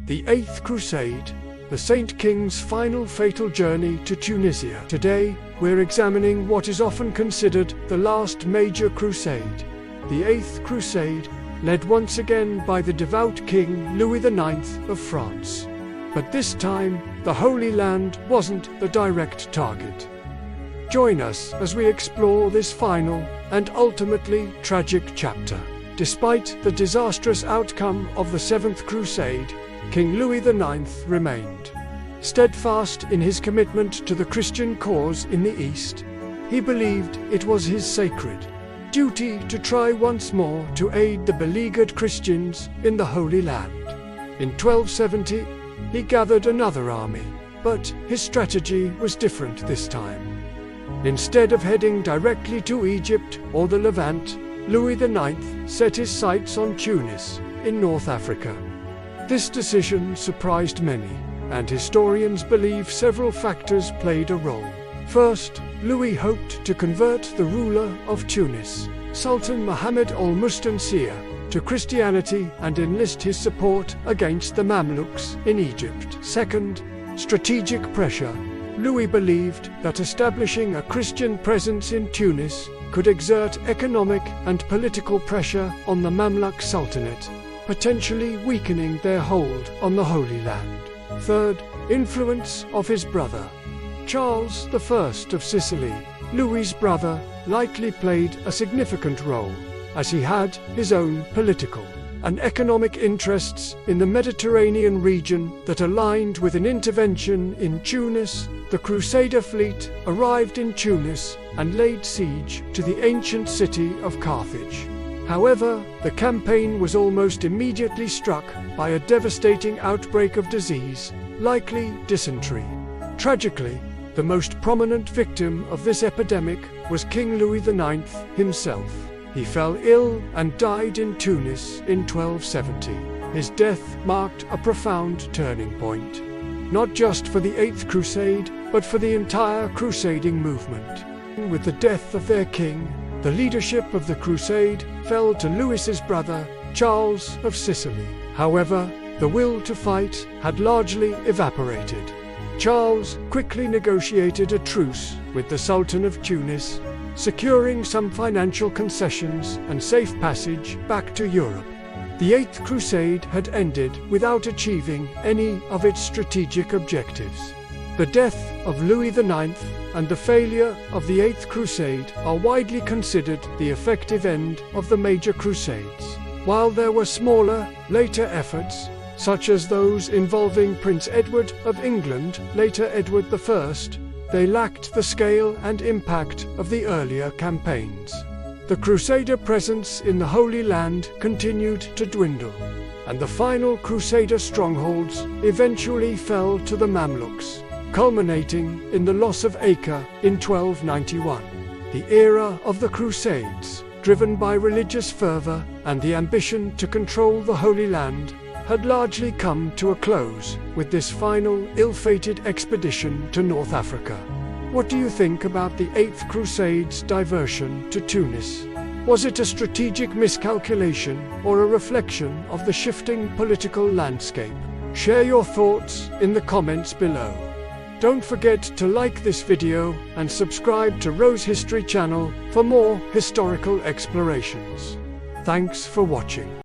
The Eighth Crusade, the Saint King's final fatal journey to Tunisia. Today, we're examining what is often considered the last major crusade, the Eighth Crusade, led once again by the devout King Louis IX of France. But this time, the Holy Land wasn't the direct target. Join us as we explore this final and ultimately tragic chapter. Despite the disastrous outcome of the Seventh Crusade, King Louis IX remained steadfast in his commitment to the Christian cause in the East. He believed it was his sacred duty to try once more to aid the beleaguered Christians in the Holy Land. In 1270, he gathered another army, but his strategy was different this time. Instead of heading directly to Egypt or the Levant, Louis IX set his sights on Tunis, in North Africa. This decision surprised many, and historians believe several factors played a role. First, Louis hoped to convert the ruler of Tunis, Sultan Mohammed al-Mustansir, to Christianity and enlist his support against the Mamluks in Egypt. Second, strategic pressure. Louis believed that establishing a Christian presence in Tunis could exert economic and political pressure on the Mamluk Sultanate, potentially weakening their hold on the Holy Land. Third, influence of his brother, Charles I of Sicily. Louis's brother likely played a significant role, as he had his own political and economic interests in the Mediterranean region that aligned with an intervention in Tunis. The Crusader fleet arrived in Tunis and laid siege to the ancient city of Carthage. However, the campaign was almost immediately struck by a devastating outbreak of disease, likely dysentery. Tragically, the most prominent victim of this epidemic was King Louis IX himself. He fell ill and died in Tunis in 1270. His death marked a profound turning point, not just for the Eighth Crusade, but for the entire Crusading movement. With the death of their king, the leadership of the crusade fell to Louis's brother, Charles of Sicily. However, the will to fight had largely evaporated. Charles quickly negotiated a truce with the Sultan of Tunis, securing some financial concessions and safe passage back to Europe. The Eighth Crusade had ended without achieving any of its strategic objectives. The death of Louis IX and the failure of the Eighth Crusade are widely considered the effective end of the major crusades. While there were smaller, later efforts, such as those involving Prince Edward of England, later Edward I, they lacked the scale and impact of the earlier campaigns. The Crusader presence in the Holy Land continued to dwindle, and the final Crusader strongholds eventually fell to the Mamluks, culminating in the loss of Acre in 1291. The era of the Crusades, driven by religious fervor and the ambition to control the Holy Land, had largely come to a close with this final ill-fated expedition to North Africa. What do you think about the Eighth Crusade's diversion to Tunis? Was it a strategic miscalculation or a reflection of the shifting political landscape? Share your thoughts in the comments below. Don't forget to like this video and subscribe to Rose History channel for more historical explorations. Thanks for watching.